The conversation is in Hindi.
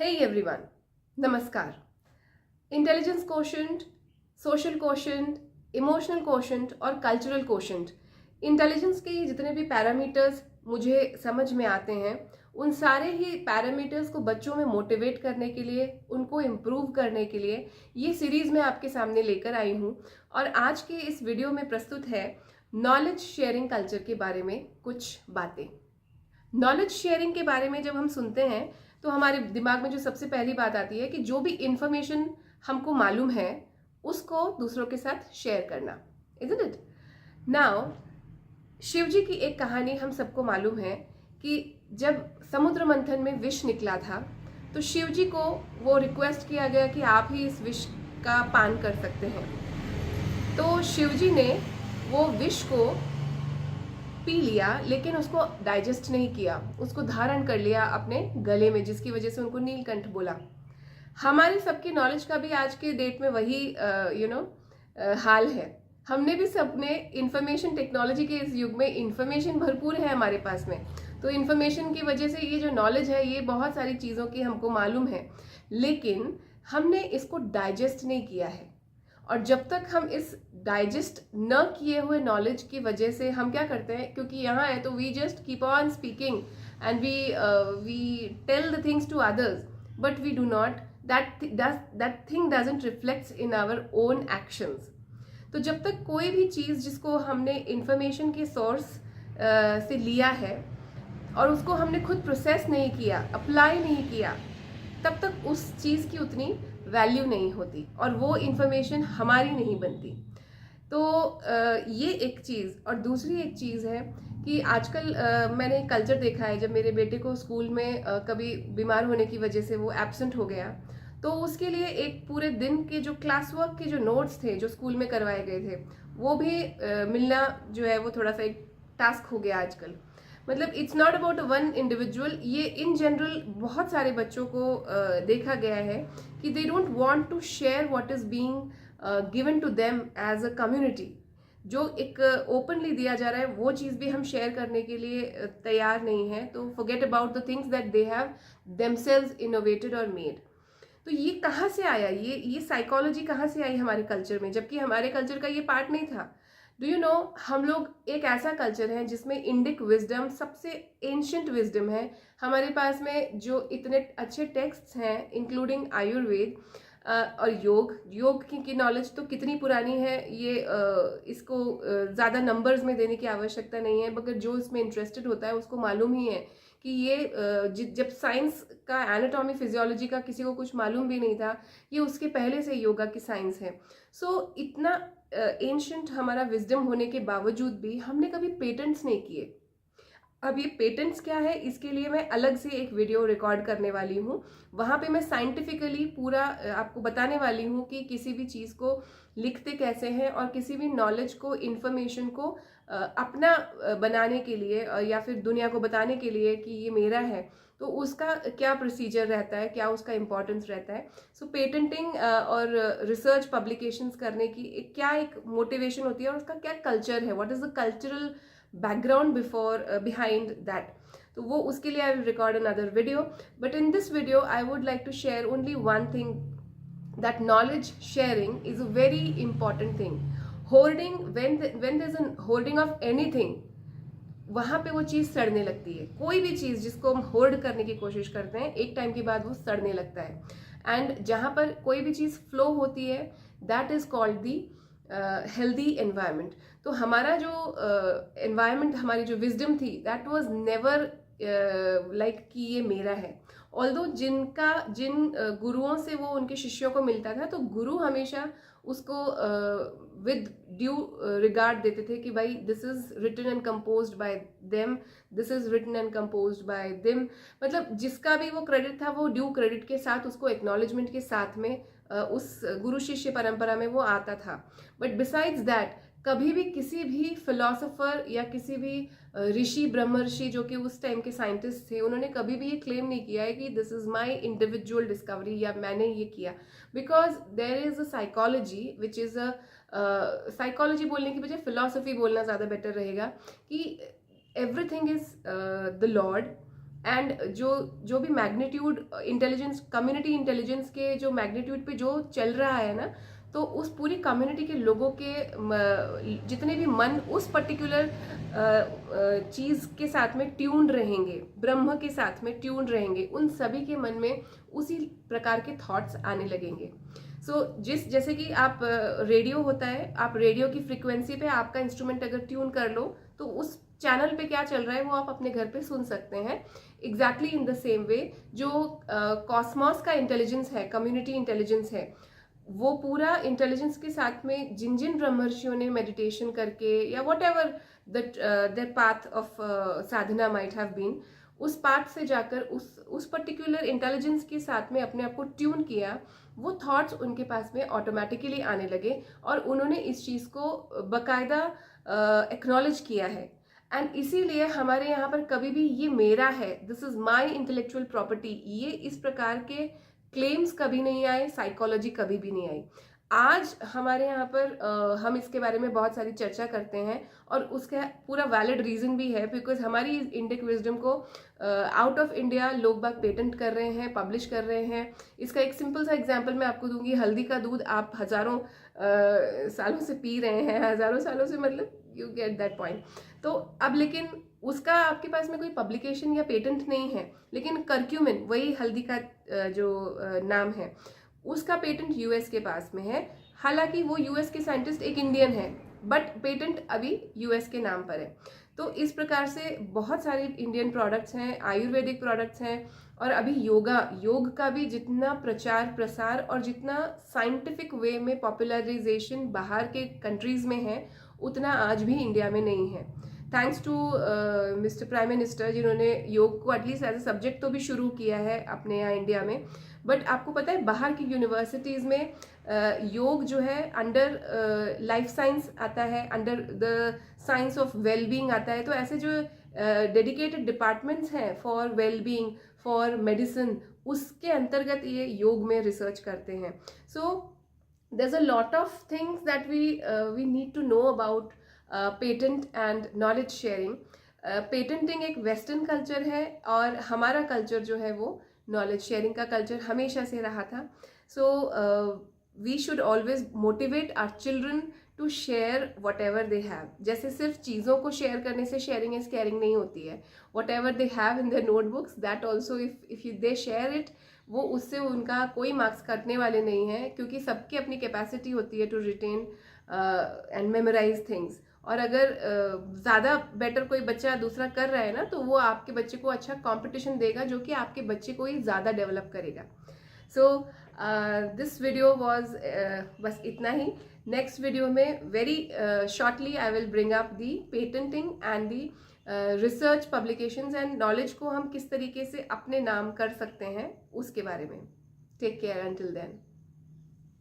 Hey everyone, नमस्कार। Intelligence quotient, social quotient, emotional quotient और कल्चरल कोशेंट, इंटेलिजेंस के जितने भी पैरामीटर्स मुझे समझ में आते हैं, उन सारे ही पैरामीटर्स को बच्चों में मोटिवेट करने के लिए, उनको इम्प्रूव करने के लिए ये सीरीज मैं आपके सामने लेकर आई हूँ। और आज के इस वीडियो में प्रस्तुत है नॉलेज शेयरिंग कल्चर के बारे में कुछ बातें। नॉलेज शेयरिंग के बारे में जब हम सुनते हैं तो हमारे दिमाग में जो सबसे पहली बात आती है कि जो भी इंफॉर्मेशन हमको मालूम है उसको दूसरों के साथ शेयर करना, इज़न्ट इट? नाउ शिव जी की एक कहानी हम सबको मालूम है कि जब समुद्र मंथन में विष निकला था तो शिव जी को वो रिक्वेस्ट किया गया कि आप ही इस विष का पान कर सकते हैं। तो शिव जी ने वो विष को पी लिया, लेकिन उसको डाइजेस्ट नहीं किया, उसको धारण कर लिया अपने गले में, जिसकी वजह से उनको नीलकंठ बोला। हमारे सबकी नॉलेज का भी आज के डेट में वही हाल है। हमने भी सबने इंफॉर्मेशन टेक्नोलॉजी के इस युग में इंफॉर्मेशन भरपूर है हमारे पास में, तो इंफॉर्मेशन की वजह से ये जो नॉलेज है ये बहुत सारी चीज़ों की हमको मालूम है, लेकिन हमने इसको डाइजेस्ट नहीं किया है। और जब तक हम इस डाइजेस्ट न किए हुए नॉलेज की वजह से हम क्या करते हैं, क्योंकि यहाँ है तो we just keep on speaking and we tell the things to others, but we do not that thing doesn't reflects in our own actions. तो जब तक कोई भी चीज़ जिसको हमने इंफॉर्मेशन के सोर्स से लिया है और उसको हमने खुद प्रोसेस नहीं किया, अप्लाई नहीं किया, तब तक उस चीज़ की उतनी वैल्यू नहीं होती और वो इंफॉर्मेशन हमारी नहीं बनती। तो ये एक चीज़। और दूसरी एक चीज़ है कि आजकल मैंने एक कल्चर देखा है, जब मेरे बेटे को स्कूल में कभी बीमार होने की वजह से वो एब्सेंट हो गया, तो उसके लिए एक पूरे दिन के जो क्लास वर्क के जो नोट्स थे जो स्कूल में करवाए गए थे वो भी मिलना जो है वो थोड़ा सा एक टास्क हो गया आजकल। मतलब it's not about one individual, ये इन जनरल बहुत सारे बच्चों को देखा गया है कि they don't want to share what is being given to them as a community. जो एक ओपनली दिया जा रहा है वो चीज़ भी हम शेयर करने के लिए तैयार नहीं है, तो forget about the things that they have themselves innovated और मेड। तो ये कहाँ से आया, ये साइकोलॉजी कहाँ से आई हमारे कल्चर में, जबकि हमारे कल्चर का ये पार्ट नहीं था। डू यू नो, हम लोग एक ऐसा कल्चर है जिसमें इंडिक विजडम सबसे एंशियंट विजडम है। हमारे पास में जो इतने अच्छे टेक्स्ट्स हैं इंक्लूडिंग आयुर्वेद और योग की नॉलेज तो कितनी पुरानी है, ये इसको ज़्यादा नंबर्स में देने की आवश्यकता नहीं है, मगर जो इसमें इंटरेस्टेड होता है उसको मालूम ही है कि ये जब साइंस का एनाटॉमी फिजियोलॉजी का किसी को कुछ मालूम भी नहीं था, ये उसके पहले से योगा की साइंस है। सो इतना एंशियंट हमारा विजडम होने के बावजूद भी हमने कभी पेटेंट्स नहीं किए। अब ये पेटेंट्स क्या है, इसके लिए मैं अलग से एक वीडियो रिकॉर्ड करने वाली हूँ। वहाँ पे मैं साइंटिफिकली पूरा आपको बताने वाली हूँ कि किसी भी चीज़ को लिखते कैसे हैं और किसी भी नॉलेज को, इन्फॉर्मेशन को अपना बनाने के लिए या फिर दुनिया को बताने के लिए कि ये मेरा है, तो उसका क्या प्रोसीजर रहता है, क्या उसका इम्पोर्टेंस रहता है। सो पेटेंटिंग और रिसर्च पब्लिकेशंस करने की क्या एक मोटिवेशन होती है और उसका क्या कल्चर है, what is the cultural background behind that. तो वो उसके लिए I will record another video, but in this video I would like to share only one thing, that knowledge sharing is a very important thing. Hoarding, when there's a hoarding of anything, वहाँ पे वो चीज़ सड़ने लगती है। कोई भी चीज़ जिसको हम होर्ड करने की कोशिश करते हैं एक टाइम के बाद वो सड़ने लगता है। एंड जहाँ पर कोई भी चीज़ फ्लो होती है that is called the healthy environment. तो हमारा जो एनवायरनमेंट, हमारी जो विजडम थी, दैट वाज नेवर लाइक कि ये मेरा है। ऑल्दो जिन गुरुओं से वो उनके शिष्यों को मिलता था, तो गुरु हमेशा उसको विद ड्यू रिगार्ड देते थे कि भाई this is written and composed by them, this is written and composed by them. मतलब जिसका भी वो क्रेडिट था वो ड्यू क्रेडिट के साथ, उसको एक्नॉलेजमेंट के साथ में उस गुरु शिष्य परंपरा में वो आता था। बट बिसाइड्स दैट कभी भी किसी भी फिलोसोफर या किसी भी ऋषि, ब्रह्मर्षि जो कि उस टाइम के साइंटिस्ट थे, उन्होंने कभी भी ये क्लेम नहीं किया है कि this is my individual discovery या मैंने ये किया। Because there is a psychology which is a psychology बोलने की बजाय फिलोसफी बोलना ज़्यादा बेटर रहेगा, कि everything is the lord and जो भी मैग्नीट्यूड इंटेलिजेंस, कम्युनिटी इंटेलिजेंस के जो मैग्नीट्यूड पे जो चल रहा है ना, तो उस पूरी कम्युनिटी के लोगों के जितने भी मन उस पर्टिकुलर चीज़ के साथ में ट्यून्ड रहेंगे, ब्रह्म के साथ में ट्यून्ड रहेंगे, उन सभी के मन में उसी प्रकार के थॉट्स आने लगेंगे। जैसे कि आप रेडियो होता है, आप रेडियो की फ्रीक्वेंसी पे आपका इंस्ट्रूमेंट अगर ट्यून कर लो तो उस चैनल पे क्या चल रहा है वो आप अपने घर पे सुन सकते हैं। Exactly in the same way जो कॉस्मॉस का इंटेलिजेंस है, कम्युनिटी इंटेलिजेंस है, वो पूरा इंटेलिजेंस के साथ में जिन जिन ब्रह्मर्षियों ने मेडिटेशन करके या whatever the path of sadhana might have been, उस पाथ से जाकर उस पर्टिकुलर इंटेलिजेंस के साथ में अपने आप को ट्यून किया, वो थॉट्स उनके पास में ऑटोमेटिकली आने लगे और उन्होंने इस चीज़ को बकायदा एक्नॉलेज किया है। एंड इसीलिए हमारे यहाँ पर कभी भी ये मेरा है, this is my intellectual property, ये इस प्रकार के क्लेम्स कभी नहीं आए, साइकोलॉजी कभी भी नहीं आई। आज हमारे यहाँ पर हम इसके बारे में बहुत सारी चर्चा करते हैं और उसका पूरा वैलिड रीजन भी है, बिकॉज हमारी इंडिक विजडम को आउट ऑफ इंडिया लोग बाग पेटेंट कर रहे हैं, पब्लिश कर रहे हैं। इसका एक सिंपल सा एग्जांपल मैं आपको दूंगी। हल्दी का दूध आप हजारों सालों से पी रहे हैं, हजारों सालों से, मतलब यू गेट दैट पॉइंट। तो अब लेकिन उसका आपके पास में कोई पब्लिकेशन या पेटेंट नहीं है, लेकिन कर्क्यूमिन, वही हल्दी का जो नाम है, उसका पेटेंट यूएस के पास में है। हालांकि वो यूएस के साइंटिस्ट एक इंडियन है, बट पेटेंट अभी यूएस के नाम पर है। तो इस प्रकार से बहुत सारे इंडियन प्रोडक्ट्स हैं, आयुर्वेदिक प्रोडक्ट्स हैं, और अभी योग का भी जितना प्रचार प्रसार और जितना साइंटिफिक वे में पॉपुलराइजेशन बाहर के कंट्रीज में है, उतना आज भी इंडिया में नहीं है। Thanks to mister prime minister, जिन्होंने योग को एटलीस्ट एज ए सब्जेक्ट तो भी शुरू किया है अपने यहाँ इंडिया में। बट आपको पता है बाहर की यूनिवर्सिटीज़ में योग जो है अंडर लाइफ साइंस आता है, under the science of wellbeing आता है। तो ऐसे जो डेडिकेटेड डिपार्टमेंट्स हैं फॉर वेलबींग, फॉर मेडिसिन, उसके अंतर्गत ये योग में रिसर्च करते हैं। सो there's a lot of things that we need to know about patent and knowledge sharing. Patenting एक वेस्टर्न कल्चर है और हमारा कल्चर जो है वो नॉलेज शेयरिंग का कल्चर हमेशा से रहा था। So we should always motivate our children to share whatever they have. जैसे सिर्फ चीज़ों को शेयर करने से शेयरिंग इज केयरिंग नहीं होती है। What ever they have in their notebooks, that also if they share it, वो उससे उनका कोई मार्क्स कटने वाले नहीं हैं, क्योंकि सबकी अपनी कैपेसिटी होती है to retain and memorise things. और अगर ज़्यादा बेटर कोई बच्चा दूसरा कर रहा है ना, तो वो आपके बच्चे को अच्छा कंपटीशन देगा, जो कि आपके बच्चे को ही ज़्यादा डेवलप करेगा। सो दिस वीडियो वॉज बस इतना ही। नेक्स्ट वीडियो में very shortly I will bring up the patenting and the research publications and knowledge को हम किस तरीके से अपने नाम कर सकते हैं उसके बारे में। Take care until then.